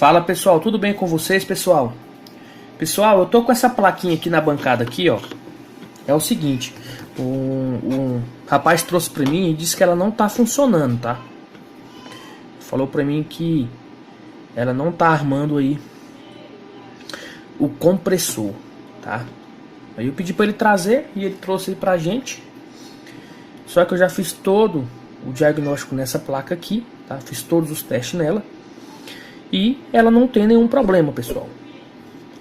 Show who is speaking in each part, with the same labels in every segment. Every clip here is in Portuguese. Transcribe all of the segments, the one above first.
Speaker 1: Fala pessoal, tudo bem com vocês, pessoal? Pessoal, eu tô com essa plaquinha aqui na bancada aqui, ó. É o seguinte, um rapaz trouxe pra mim e disse que ela não tá funcionando, tá? Falou pra mim que ela não tá armando aí o compressor, tá? Aí eu pedi pra ele trazer e ele trouxe aí pra gente. Só que eu já fiz todo o diagnóstico nessa placa aqui, tá? Fiz todos os testes nela. E ela não tem nenhum problema, pessoal.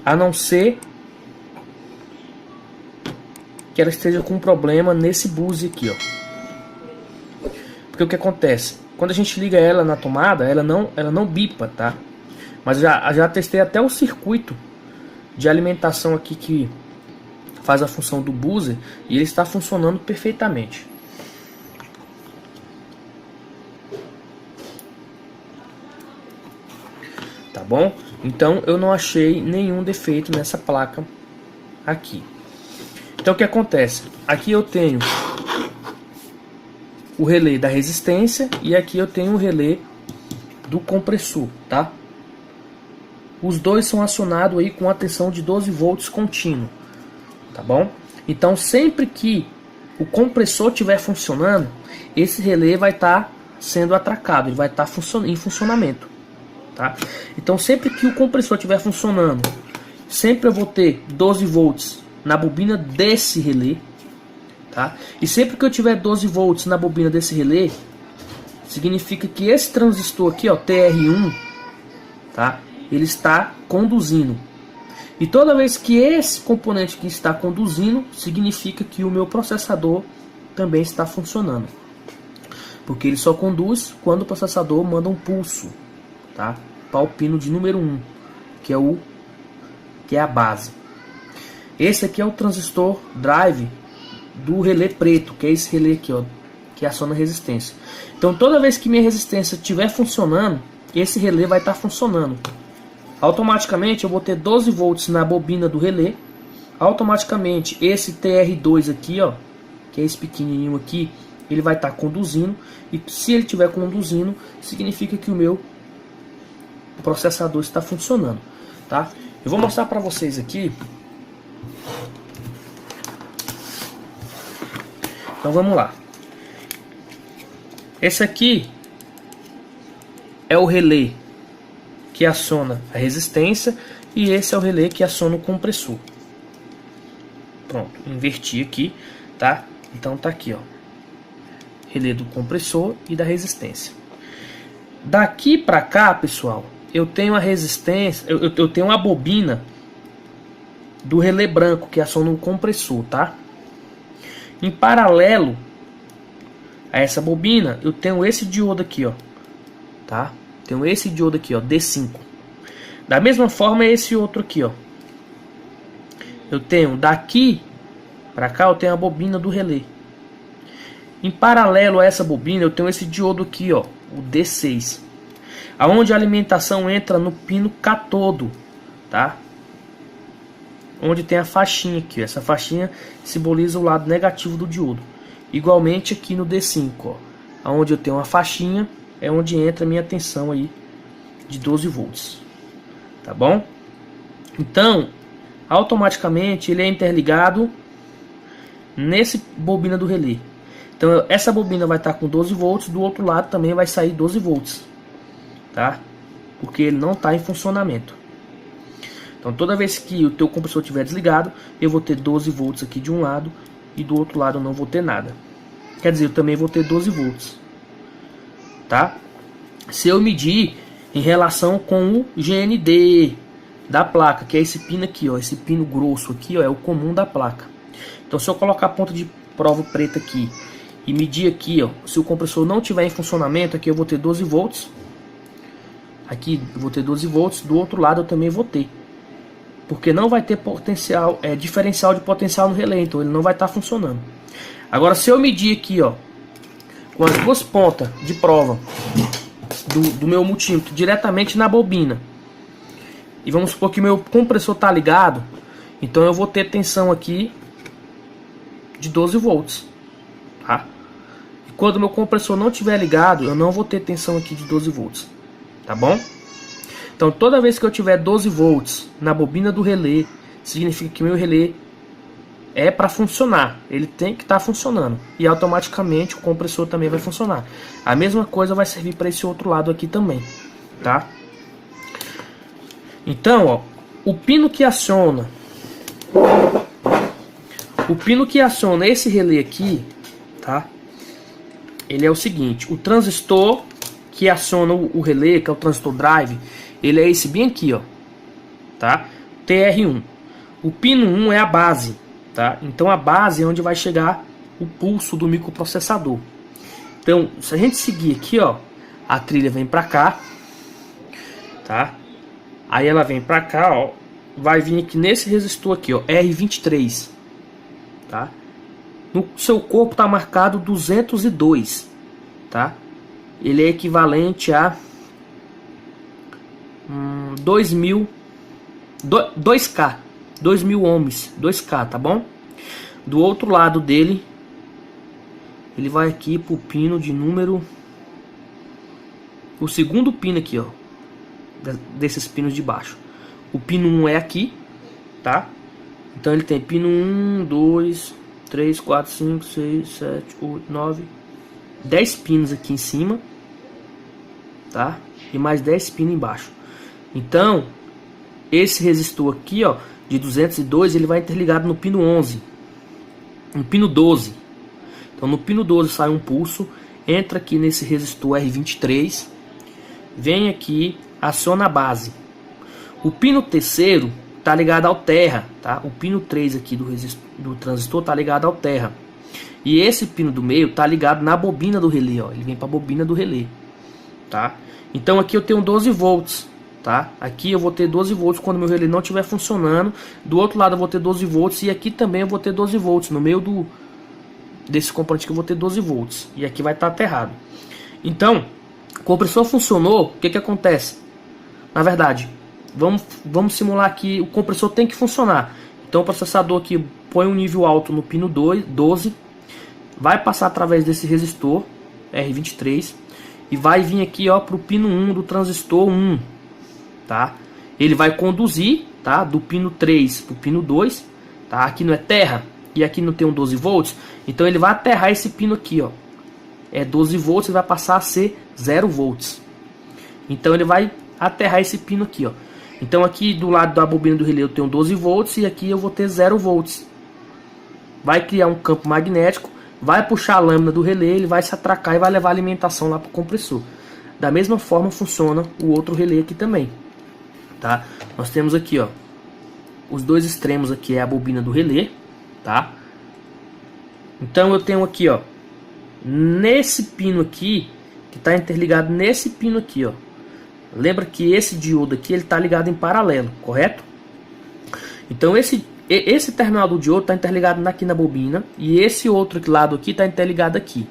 Speaker 1: A não ser que ela esteja com um problema nesse buzz aqui, ó. Porque o que acontece? Quando a gente liga ela na tomada, ela não bipa, tá? Mas já testei até o circuito de alimentação aqui que faz a função do buzzer e ele está funcionando perfeitamente. Tá bom? Então eu não achei nenhum defeito nessa placa aqui. Então o que acontece? Aqui eu tenho o relé da resistência e aqui eu tenho o relé do compressor, tá? Os dois são acionados aí com a tensão de 12 volts contínuo, tá bom? Então sempre que o compressor estiver funcionando, esse relé vai estar sendo atracado, ele vai estar em funcionamento. Tá? Então sempre que o compressor estiver funcionando, sempre eu vou ter 12 volts na bobina desse relé, tá? E sempre que eu tiver 12 volts na bobina desse relé, significa que esse transistor aqui, ó, TR1, tá? Ele está conduzindo. E toda vez que esse componente aqui está conduzindo, significa que o meu processador também está funcionando. Porque ele só conduz quando o processador manda um pulso, tá? Para o pino de número 1, que é a base. Esse aqui é o transistor drive do relé preto, que é esse relé aqui, ó, que aciona a resistência. Então toda vez que minha resistência estiver funcionando, esse relé vai estar funcionando. Automaticamente eu vou ter 12 volts na bobina do relé. Automaticamente esse TR2 aqui, ó, que é esse pequenininho aqui, ele vai estar conduzindo. E se ele estiver conduzindo, significa que o meu processador está funcionando, tá? Eu vou mostrar para vocês aqui. Então vamos lá. Esse aqui é o relé que aciona a resistência e esse é o relé que aciona o compressor. Pronto, inverti aqui, tá? Então tá aqui, ó, relé do compressor e da resistência. Daqui para cá, pessoal, eu tenho a resistência, eu tenho a bobina do relé branco que aciona o compressor, tá? Em paralelo a essa bobina, eu tenho esse diodo aqui, ó, tá? Tenho esse diodo aqui, ó, D5. Da mesma forma é esse outro aqui, ó. Eu tenho daqui para cá, eu tenho a bobina do relé. Em paralelo a essa bobina, eu tenho esse diodo aqui, ó, o D6. Aonde a alimentação entra no pino catodo, tá? Onde tem a faixinha aqui, essa faixinha simboliza o lado negativo do diodo. Igualmente aqui no D5, ó, aonde eu tenho uma faixinha, é onde entra a minha tensão aí de 12 volts, tá bom? Então, automaticamente ele é interligado nesse bobina do relé. Então essa bobina vai estar com 12 volts, do outro lado também vai sair 12 volts. Tá? Porque ele não está em funcionamento. Então toda vez que o teu compressor estiver desligado, eu vou ter 12 volts aqui de um lado e do outro lado eu não vou ter nada. Quer dizer, eu também vou ter 12 volts. Tá? Se eu medir em relação com o GND da placa, que é esse pino aqui, ó, esse pino grosso aqui, ó, é o comum da placa. Então se eu colocar a ponta de prova preta aqui e medir aqui, ó, se o compressor não estiver em funcionamento, aqui eu vou ter 12 volts. Aqui eu vou ter 12 volts, do outro lado eu também vou ter. Porque não vai ter potencial, diferencial de potencial no relé, então ele não vai estar funcionando. Agora se eu medir aqui, ó, com as duas pontas de prova do meu multímetro diretamente na bobina, e vamos supor que meu compressor está ligado, então eu vou ter tensão aqui de 12 volts, tá? E quando meu compressor não estiver ligado, eu não vou ter tensão aqui de 12 volts. Tá bom? Então toda vez que eu tiver 12 volts na bobina do relé, significa que meu relé é para funcionar, ele tem que estar funcionando, e automaticamente o compressor também vai funcionar. A mesma coisa vai servir para esse outro lado aqui também, tá? Então, ó, o pino que aciona esse relé aqui, tá? Ele é o seguinte: o transistor que aciona o relé, que é o transistor drive, ele é esse bem aqui, ó, tá? TR1. O pino 1 é a base, tá? Então a base é onde vai chegar o pulso do microprocessador. Então, se a gente seguir aqui, ó, a trilha vem para cá, tá? Aí ela vem para cá, ó, vai vir aqui nesse resistor aqui, ó, R23, tá? No seu corpo tá marcado 202, tá? Ele é equivalente a 2.000 2K, 2.000 ohms, 2K, tá bom? Do outro lado dele, ele vai aqui pro pino de número, o segundo pino aqui, ó, desses pinos de baixo. O pino 1 é aqui, tá? Então ele tem pino 1, 2, 3, 4, 5, 6, 7, 8, 9, 10 pinos aqui em cima, tá? E mais 10 pinos embaixo. Então, esse resistor aqui, ó, de 202, ele vai interligado no pino 11, no pino 12. Então, no pino 12 sai um pulso, entra aqui nesse resistor R23, vem aqui, aciona a base. O pino terceiro tá ligado ao terra, tá? O pino 3 aqui do transistor tá ligado ao terra. E esse pino do meio tá ligado na bobina do relé, ó. Ele vem para a bobina do relé, tá? Então aqui eu tenho 12 volts, tá? Aqui eu vou ter 12 volts quando meu relé não estiver funcionando. Do outro lado eu vou ter 12 volts e aqui também eu vou ter 12 volts. No meio desse componente que eu vou ter 12 volts. E aqui vai estar aterrado. Então, o compressor funcionou, o que acontece? Na verdade, vamos simular aqui, o compressor tem que funcionar. Então o processador aqui põe um nível alto no pino 12, vai passar através desse resistor R23 e vai vir aqui, ó, para o pino 1 do transistor 1, tá? Ele vai conduzir, tá, do pino 3 para o pino 2, tá? Aqui não é terra e aqui não tem um 12 volts, então ele vai aterrar esse pino aqui, ó. É 12 volts e vai passar a ser 0 volts. Então ele vai aterrar esse pino aqui, ó. Então aqui do lado da bobina do relé eu tenho 12 volts e aqui eu vou ter 0 volts. Vai criar um campo magnético, vai puxar a lâmina do relé, ele vai se atracar e vai levar a alimentação lá para o compressor. Da mesma forma funciona o outro relé aqui também, tá? Nós temos aqui, ó, os dois extremos aqui é a bobina do relé, tá? Então eu tenho aqui, ó, nesse pino aqui, que está interligado nesse pino aqui, ó. Lembra que esse diodo aqui ele está ligado em paralelo, correto? Então esse terminal do diodo está interligado aqui na bobina e esse outro lado aqui está interligado aqui.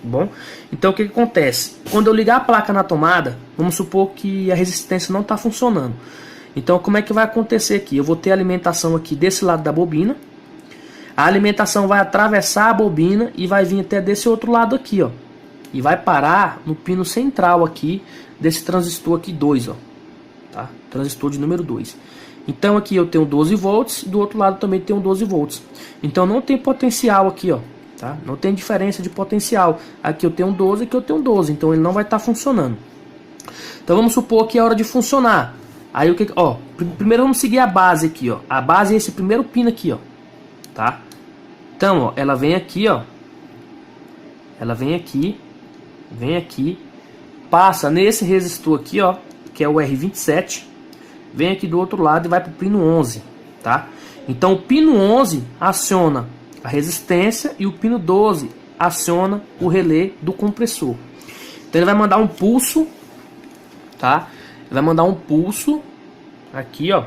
Speaker 1: Bom, então o que acontece? Quando eu ligar a placa na tomada, vamos supor que a resistência não está funcionando. Então como é que vai acontecer aqui? Eu vou ter a alimentação aqui desse lado da bobina. A alimentação vai atravessar a bobina e vai vir até desse outro lado aqui, ó. E vai parar no pino central aqui desse transistor aqui 2, ó, tá? Transistor de número 2. Então aqui eu tenho 12 volts, do outro lado também tenho 12 volts. Então não tem potencial aqui, ó, tá? Não tem diferença de potencial. Aqui eu tenho 12, aqui eu tenho 12, então ele não vai estar funcionando. Então vamos supor que é hora de funcionar. Aí o que, ó, primeiro vamos seguir a base aqui, ó. A base é esse primeiro pino aqui, ó, tá? Então, ó, ela vem aqui, ó. Ela vem aqui, passa nesse resistor aqui, ó, que é o R27, vem aqui do outro lado e vai para o pino 11, tá? Então o pino 11 aciona a resistência e o pino 12 aciona o relé do compressor. Então ele vai mandar um pulso, tá? Ele vai mandar um pulso aqui, ó.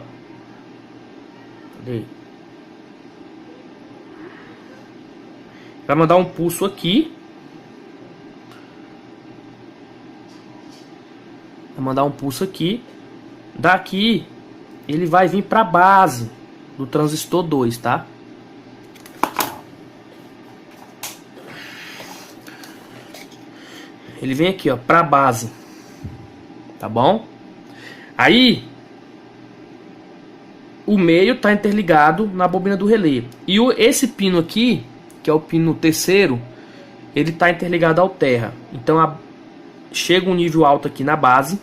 Speaker 1: Cadê? Vai mandar um pulso aqui. Vai mandar um pulso aqui. Daqui ele vai vir para a base do transistor 2, tá? Ele vem aqui, ó, para a base. Tá bom? Aí o meio está interligado na bobina do relé. E esse pino aqui, que é o pino terceiro, ele está interligado ao terra. Então chega um nível alto aqui na base,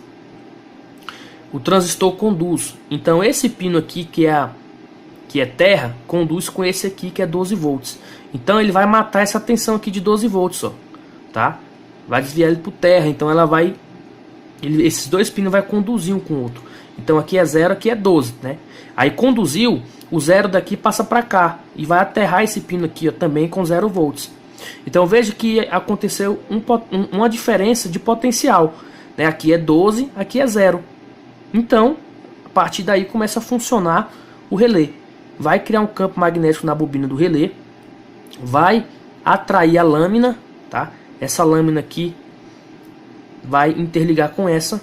Speaker 1: o transistor conduz. Então esse pino aqui que é terra, conduz com esse aqui que é 12 volts. Então ele vai matar essa tensão aqui de 12 volts, ó, tá? Vai desviar ele para o terra. Então esses dois pinos vai conduzir um com o outro. Então aqui é 0, aqui é 12, né? Aí conduziu, o 0 daqui passa para cá e vai aterrar esse pino aqui, ó, também com 0 volts. Então veja que aconteceu uma diferença de potencial, né? Aqui é 12, aqui é 0. Então, a partir daí começa a funcionar o relé. Vai criar um campo magnético na bobina do relé, vai atrair a lâmina, tá? Essa lâmina aqui vai interligar com essa,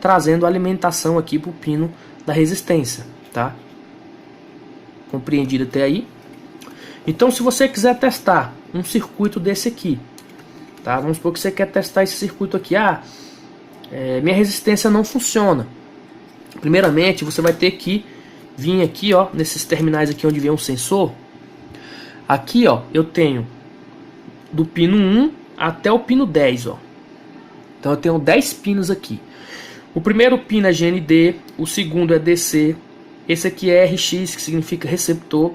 Speaker 1: trazendo alimentação aqui para o pino da resistência, tá? Compreendido até aí? Então, se você quiser testar um circuito desse aqui, tá? Vamos supor que você quer testar esse circuito aqui. Minha resistência não funciona. Primeiramente, você vai ter que vir aqui, ó, nesses terminais aqui onde vem um sensor. Aqui, ó, eu tenho do pino 1 até o pino 10, ó. Então eu tenho 10 pinos aqui. O primeiro pino é GND, o segundo é DC, esse aqui é RX, que significa receptor,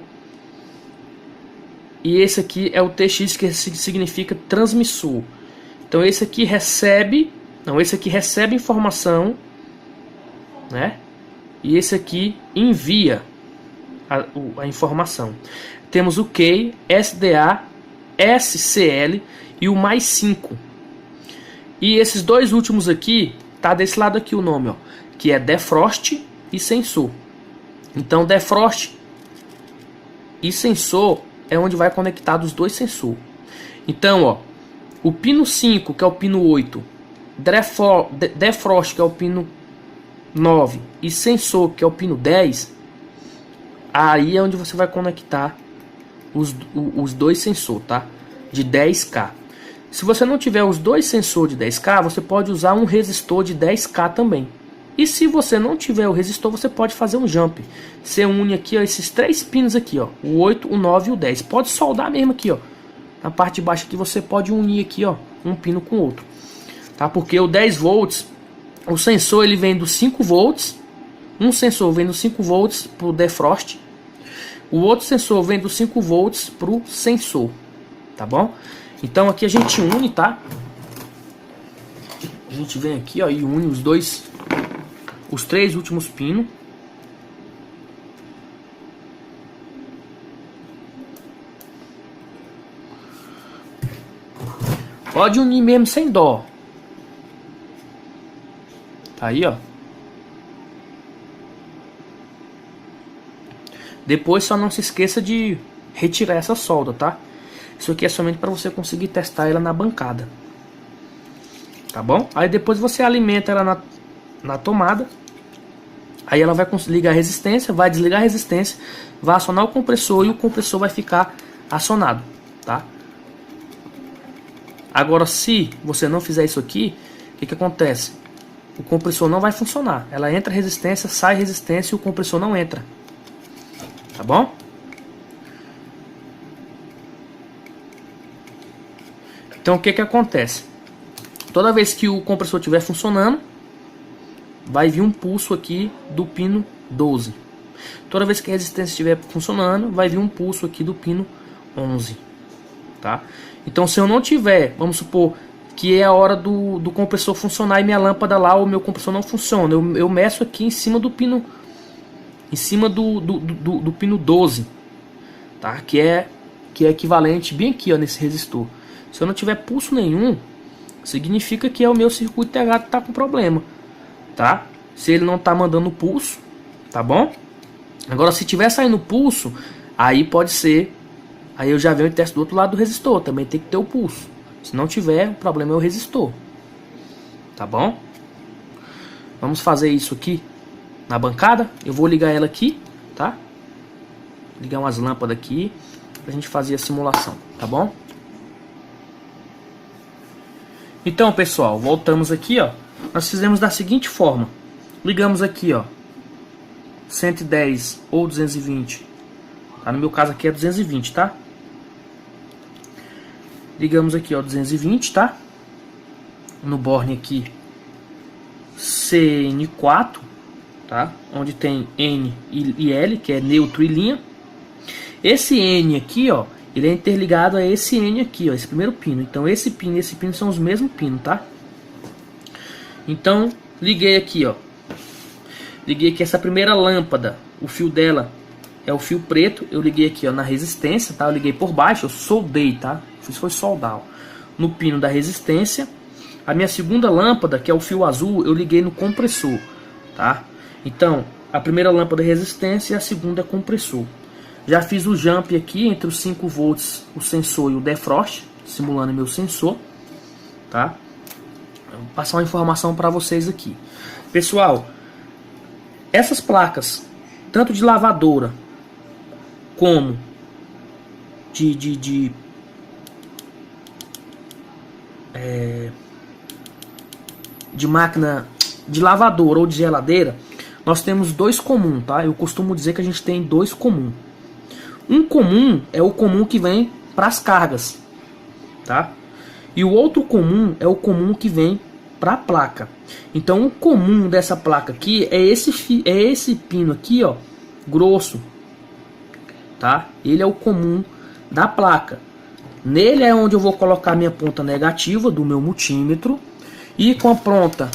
Speaker 1: e esse aqui é o TX, que significa transmissor. Então esse aqui recebe informação, né? E esse aqui envia a informação. Temos o Key, SDA, SCL e o mais 5. E esses dois últimos aqui, tá desse lado aqui o nome, ó, que é defrost e sensor. Então defrost e sensor é onde vai conectar os dois sensores. Então, ó, o pino 5, que é o pino 8, defrost, que é o pino 9, e sensor, que é o pino 10, aí é onde você vai conectar os dois sensores, tá? De 10K. Se você não tiver os dois sensores de 10K, você pode usar um resistor de 10K também. E se você não tiver o resistor, você pode fazer um jump. Você une aqui, ó, esses três pinos aqui, ó, o 8, o 9 e o 10. Pode soldar mesmo aqui, ó. Na parte de baixo aqui você pode unir aqui, ó, um pino com o outro. Tá? Porque o 10 volts, o sensor ele vem dos 5 volts. Um sensor vem dos 5 volts para o defrost. O outro sensor vem dos 5 volts para o sensor. Tá bom? Então aqui a gente une, tá? A gente vem aqui, ó, e une os três últimos pinos. Pode unir mesmo sem dó. Tá aí, ó. Depois só não se esqueça de retirar essa solda, tá? Isso aqui é somente para você conseguir testar ela na bancada. Tá bom? Aí depois você alimenta ela na tomada. Aí ela vai ligar a resistência, vai desligar a resistência, vai acionar o compressor e o compressor vai ficar acionado, tá? Agora, se você não fizer isso aqui, o que acontece? O compressor não vai funcionar. Ela entra resistência, sai resistência e o compressor não entra. Tá bom? Então o que acontece? Toda vez que o compressor estiver funcionando, vai vir um pulso aqui do pino 12. Toda vez que a resistência estiver funcionando, vai vir um pulso aqui do pino 11. Tá? Então se eu não tiver, vamos supor que é a hora do compressor funcionar e minha lâmpada lá, o meu compressor não funciona, eu meço aqui em cima do pino, em cima do pino 12, tá? Que é equivalente bem aqui, ó, nesse resistor. Se eu não tiver pulso nenhum, significa que é o meu circuito integrado que está com problema, tá? Se ele não está mandando pulso, tá bom? Agora, se tiver saindo pulso, aí pode ser, aí eu já venho e testo do outro lado do resistor, também tem que ter o pulso. Se não tiver, o problema é o resistor, tá bom? Vamos fazer isso aqui na bancada. Eu vou ligar ela aqui, tá? Ligar umas lâmpadas aqui pra gente fazer a simulação, tá bom? Então, pessoal, voltamos aqui, ó. Nós fizemos da seguinte forma: Ligamos aqui, ó, 110 ou 220. Tá? No meu caso aqui é 220, tá? Ligamos aqui, ó, 220, tá? No borne aqui CN4, tá? Onde tem N e L, que é neutro e linha. Esse N aqui, ó, ele é interligado a esse N aqui, ó, esse primeiro pino. Então esse pino e esse pino são os mesmos pinos, tá? Então liguei aqui, ó. Liguei aqui essa primeira lâmpada, o fio dela é o fio preto. Eu liguei aqui, ó, na resistência, tá? Eu liguei por baixo, eu soldei, tá? Fiz foi soldar, ó, no pino da resistência. A minha segunda lâmpada, que é o fio azul, eu liguei no compressor, tá? Então, a primeira lâmpada é resistência e a segunda é compressor. Já fiz o jump aqui entre os 5 volts, o sensor e o defrost, simulando meu sensor, tá? Vou passar uma informação para vocês aqui. Pessoal, essas placas, tanto de lavadora como de máquina de lavadora ou de geladeira, nós temos dois comuns, tá? Eu costumo dizer que a gente tem dois comuns. Um comum é o comum que vem para as cargas, tá? E o outro comum é o comum que vem para a placa. Então o comum dessa placa aqui é esse pino aqui, ó, grosso, tá? Ele é o comum da placa. Nele é onde eu vou colocar minha ponta negativa do meu multímetro, e com a ponta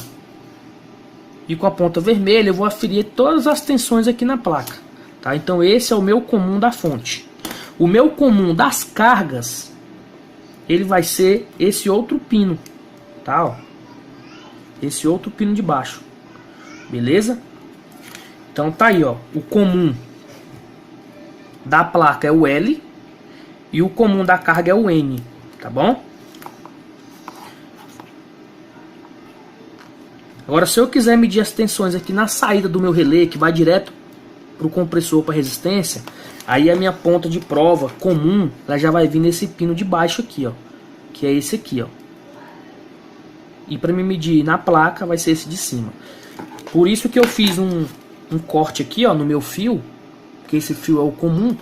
Speaker 1: vermelha eu vou aferir todas as tensões aqui na placa, tá? Então esse é o meu comum da fonte. O meu comum das cargas, ele vai ser esse outro pino, tá? Ó, esse outro pino de baixo, beleza? Então tá aí, ó, o comum da placa é o L e o comum da carga é o N, tá bom? Agora, se eu quiser medir as tensões aqui na saída do meu relé, que vai direto para o compressor, para resistência, aí a minha ponta de prova comum, ela já vai vir nesse pino de baixo aqui, ó, que é esse aqui, ó. E para me medir na placa vai ser esse de cima. Por isso que eu fiz um corte aqui, ó, no meu fio, que esse fio é o comum.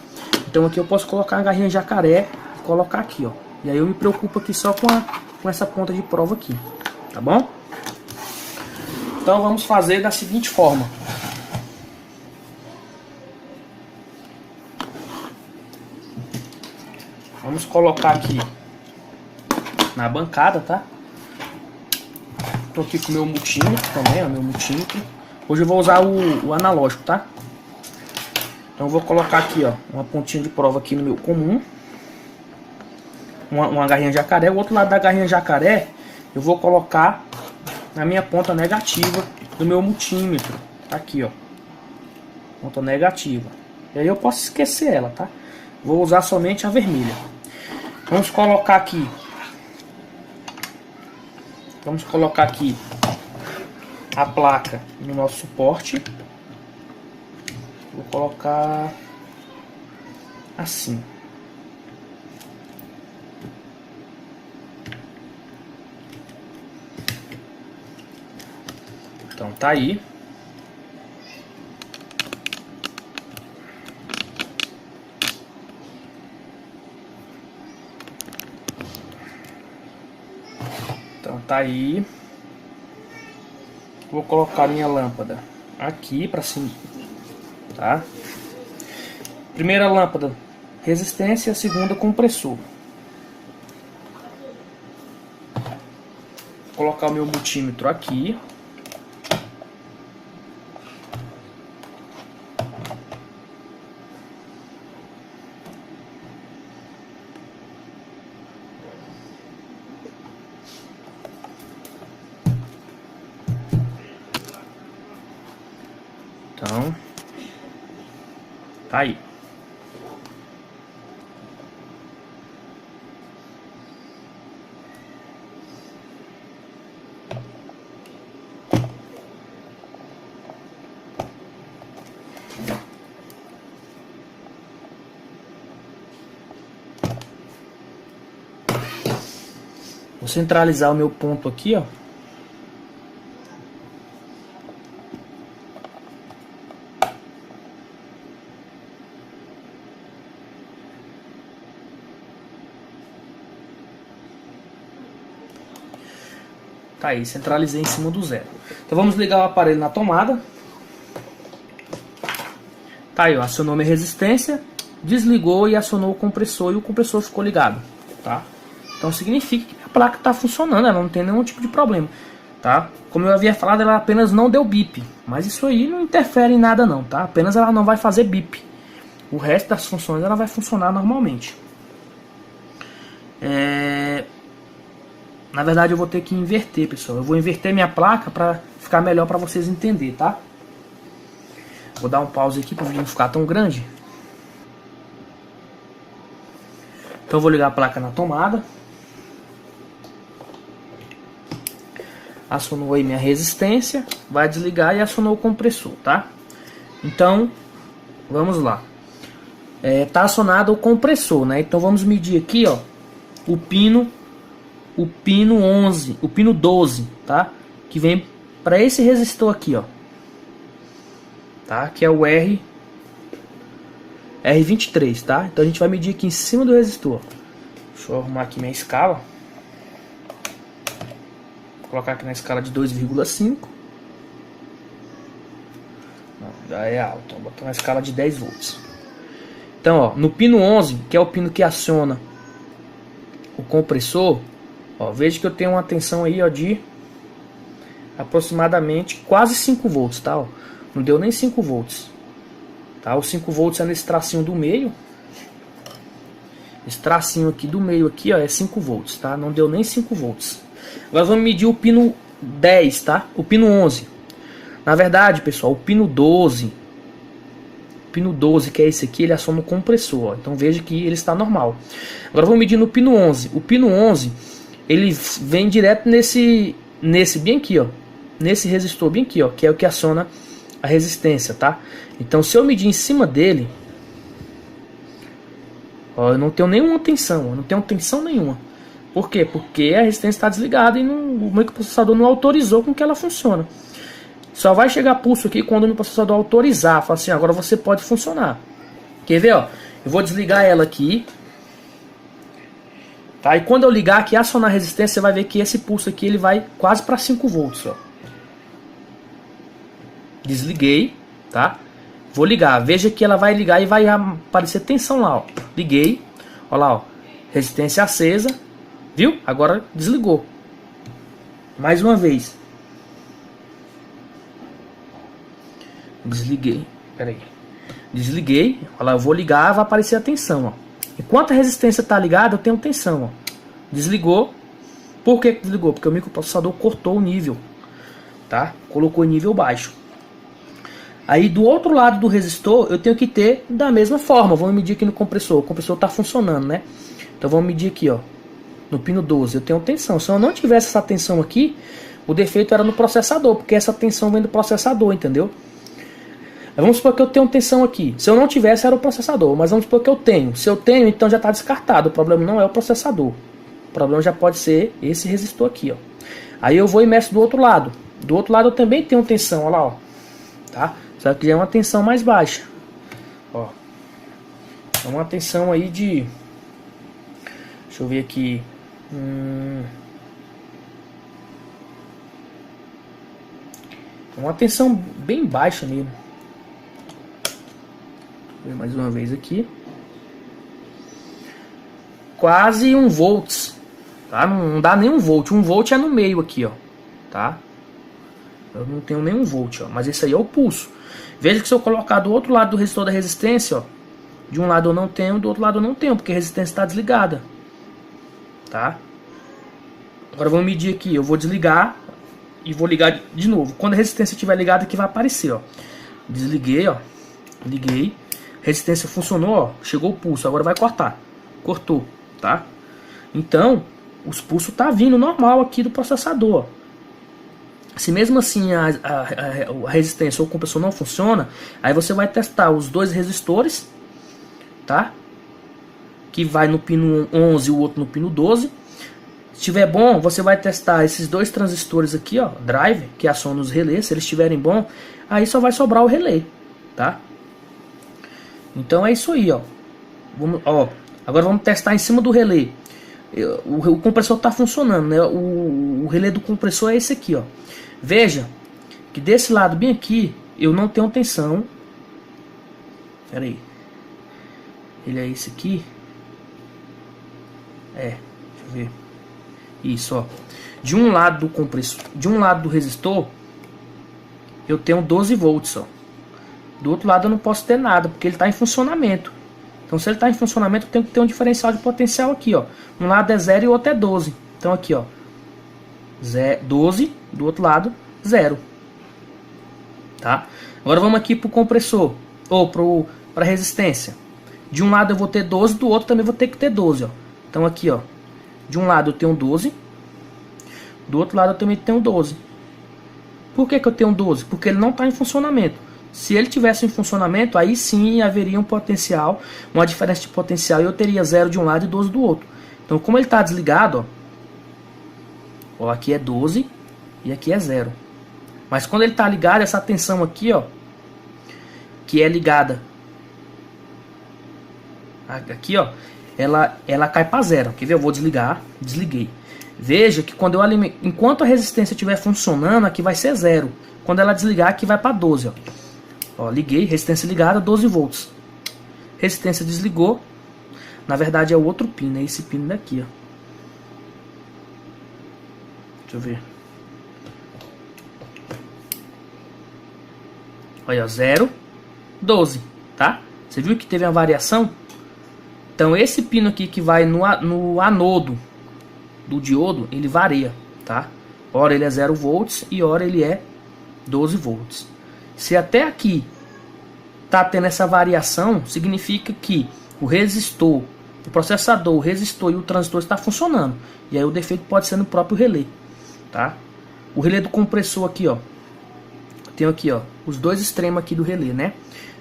Speaker 1: Então aqui eu posso colocar a garrinha jacaré e colocar aqui, ó. E aí eu me preocupo aqui só com essa ponta de prova aqui, tá bom? Então vamos fazer da seguinte forma. Vamos colocar aqui na bancada, tá? Tô aqui com o meu multímetro também, ó, meu multímetro. Hoje eu vou usar o analógico, tá? Então eu vou colocar aqui, ó, uma pontinha de prova aqui no meu comum. Uma garrinha jacaré. O outro lado da garrinha jacaré eu vou colocar na minha ponta negativa do meu multímetro. Tá aqui, ó. Ponta negativa. E aí eu posso esquecer ela, tá? Vou usar somente a vermelha. Vamos colocar aqui. Vamos colocar aqui a placa no nosso suporte. Vou colocar assim. Então tá aí. Então tá aí. Vou colocar minha lâmpada aqui para cima, tá? Primeira lâmpada resistência, a segunda compressor. Vou colocar o meu multímetro aqui. Então, tá aí. Vou centralizar o meu ponto aqui, ó. Tá aí, centralizei em cima do 0. Então vamos ligar o aparelho na tomada. Tá aí, ó, acionou minha resistência, desligou e acionou o compressor e o compressor ficou ligado, tá? Então significa que a placa está funcionando, ela não tem nenhum tipo de problema, tá? Como eu havia falado, ela apenas não deu bip, mas isso aí não interfere em nada não, tá? Apenas ela não vai fazer bip. O resto das funções ela vai funcionar normalmente. Na verdade eu vou ter que inverter, pessoal. Eu vou inverter minha placa para ficar melhor para vocês entenderem, tá? Vou dar um pause aqui para o vídeo não ficar tão grande. Então eu vou ligar a placa na tomada. Acionou aí minha resistência, vai desligar e acionou o compressor, tá? Então, vamos lá. Tá acionado o compressor, né? Então vamos medir aqui, ó, o pino 11, o pino 12, tá? Que vem para esse resistor aqui, ó. Tá? Que é o R23, tá? Então a gente vai medir aqui em cima do resistor. Deixa eu arrumar aqui minha escala. Vou colocar aqui na escala de 2,5. Não, já é alto. Vou botar na escala de 10 volts. Então, ó, no pino 11, que é o pino que aciona o compressor, ó, veja que eu tenho uma tensão aí, ó, de aproximadamente quase 5 volts, tá? Ó, não deu nem 5 volts. Tá? Os 5 volts é nesse tracinho do meio. Esse tracinho aqui do meio aqui, ó, é 5 volts, tá? Não deu nem 5 volts. Agora vamos medir o pino 10, tá? O pino 11. Na verdade, pessoal, o pino 12, que é esse aqui, ele aciona o compressor, ó. Então veja que ele está normal. Agora vamos medir no pino 11. O pino 11, ele vem direto nesse bem aqui, ó. Nesse resistor bem aqui, ó, que é o que aciona a resistência, tá? Então se eu medir em cima dele, ó, eu não tenho nenhuma tensão, eu não tenho tensão nenhuma. Por quê? Porque a resistência está desligada e o microprocessador não autorizou com que ela funcione. Só vai chegar pulso aqui quando o microprocessador autorizar, falar assim, agora você pode funcionar. Quer ver, ó? Eu vou desligar ela aqui, tá? E quando eu ligar aqui, acionar a resistência, você vai ver que esse pulso aqui ele vai quase para 5 volts, ó. Desliguei, tá? Vou ligar, veja que ela vai ligar e vai aparecer tensão lá, ó. Liguei, ó lá, ó, resistência acesa, viu? Agora desligou. Mais uma vez. Desliguei, peraí. Desliguei, ó lá, eu vou ligar, vai aparecer a tensão, ó. Enquanto a resistência tá ligada, eu tenho tensão, ó. Desligou. Por que desligou? Porque o microprocessador cortou o nível, tá? Colocou em nível baixo. Aí do outro lado do resistor eu tenho que ter da mesma forma. Vamos medir aqui no compressor. O compressor está funcionando, né? Então vamos medir aqui, ó. No pino 12 eu tenho tensão. Se eu não tivesse essa tensão aqui, o defeito era no processador, porque essa tensão vem do processador, entendeu? Vamos supor que eu tenho tensão aqui. Se eu não tivesse era o processador, mas vamos supor que eu tenho. Se eu tenho, então já está descartado. O problema não é o processador. O problema já pode ser esse resistor aqui, ó. Aí eu vou e meço do outro lado. Do outro lado eu também tenho tensão, olha lá, ó. Tá? Só que já é uma tensão mais baixa. Ó. É uma tensão aí de... Deixa eu ver aqui. É uma tensão bem baixa mesmo. Vou ver mais uma vez aqui. Quase 1 volts. Tá? Não dá nem 1 volt. 1 volt é no meio aqui, ó. Tá? Eu não tenho nem 1 volt, ó. Mas esse aí é o pulso. Veja que se eu colocar do outro lado do resistor da resistência, ó, de um lado eu não tenho, do outro lado eu não tenho, porque a resistência está desligada. Tá? Agora vamos medir aqui. Eu vou desligar e vou ligar de novo. Quando a resistência estiver ligada aqui vai aparecer, ó. Desliguei, ó. Liguei. Resistência funcionou, ó. Chegou o pulso. Agora vai cortar. Cortou, tá? Então, os pulsos tá vindo normal aqui do processador, ó. Se mesmo assim a resistência ou o compressor não funciona, aí você vai testar os dois resistores, tá? Que vai no pino 11 e o outro no pino 12. Se estiver bom, você vai testar esses dois transistores aqui, ó, drive, que acionam os relés. Se eles estiverem bom, aí só vai sobrar o relé, tá? Então é isso aí, ó. Agora vamos testar em cima do relé. o compressor está funcionando, né? O relé do compressor é esse aqui, ó. Veja que desse lado bem aqui eu não tenho tensão. Pera aí. Ele é esse aqui. Deixa eu ver. Isso, ó. De um lado do compressor, de um lado do resistor, eu tenho 12 volts, ó. Do outro lado eu não posso ter nada, porque ele está em funcionamento. Então, se ele está em funcionamento, eu tenho que ter um diferencial de potencial aqui, ó. Um lado é 0 e o outro é 12. Então, aqui, ó. 12, do outro lado, 0. Tá? Agora vamos aqui para o compressor, ou para a resistência. De um lado eu vou ter 12, do outro também vou ter que ter 12, ó. Então, aqui, ó. De um lado eu tenho 12, do outro lado eu também tenho 12. Por que eu tenho 12? Porque ele não está em funcionamento. Se ele tivesse em funcionamento, aí sim haveria um potencial, uma diferença de potencial, e eu teria 0 de um lado e 12 do outro. Então, como ele está desligado, ó, aqui é 12 e aqui é 0. Mas quando ele está ligado, essa tensão aqui, ó, que é ligada aqui, ó, ela cai para 0. Quer ver? Eu vou desligar, desliguei. Veja que quando eu alimento, enquanto a resistência estiver funcionando, aqui vai ser 0. Quando ela desligar, aqui vai para 12, ó. Ó, liguei, resistência ligada, 12 volts. Resistência desligou. Na verdade é o outro pino, é esse pino daqui, ó. Deixa eu ver. Olha, 0, 12, tá? Você viu que teve uma variação? Então esse pino aqui que vai no anodo do diodo, ele varia, tá? Ora ele é 0 volts e ora ele é 12 volts. Se até aqui tá tendo essa variação, significa que o resistor, o processador, o resistor e o transistor está funcionando. E aí o defeito pode ser no próprio relé, tá? O relé do compressor aqui, ó. Tenho aqui, ó, os dois extremos aqui do relé, né?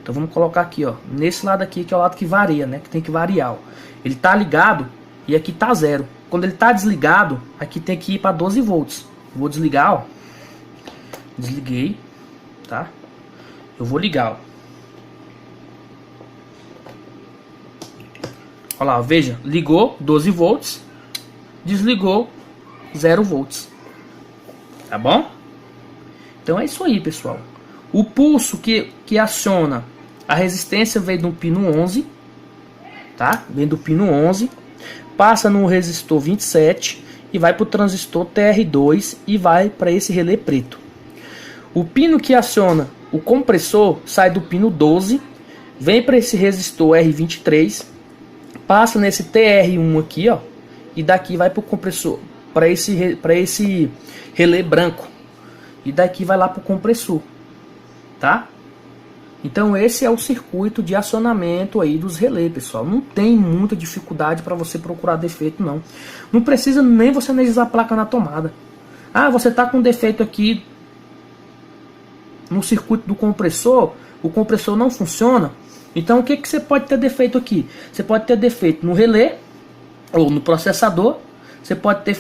Speaker 1: Então vamos colocar aqui, ó, nesse lado aqui, que é o lado que varia, né? Que tem que variar, ó. Ele tá ligado e aqui tá 0. Quando ele tá desligado, aqui tem que ir para 12 volts. Vou desligar, ó. Desliguei, tá? Eu vou ligar, ó. Olha lá, veja, ligou 12 volts, desligou 0 volts. Tá bom? Então é isso aí, pessoal. O pulso que aciona a resistência vem do pino 11, tá? Vem do pino 11, passa no resistor 27 e vai para o transistor TR2 e vai para esse relé preto. O pino que aciona o compressor sai do pino 12, vem para esse resistor R23, passa nesse TR1 aqui, ó, e daqui vai para o compressor, para esse relé branco, e daqui vai lá para o compressor, tá? Então esse é o circuito de acionamento aí dos relés, pessoal. Não tem muita dificuldade para você procurar defeito, não. Não precisa nem você energizar a placa na tomada. Ah, você tá com defeito aqui no circuito do compressor, o compressor não funciona. Então o que você pode ter defeito aqui? Você pode ter defeito no relé ou no processador. Você pode ter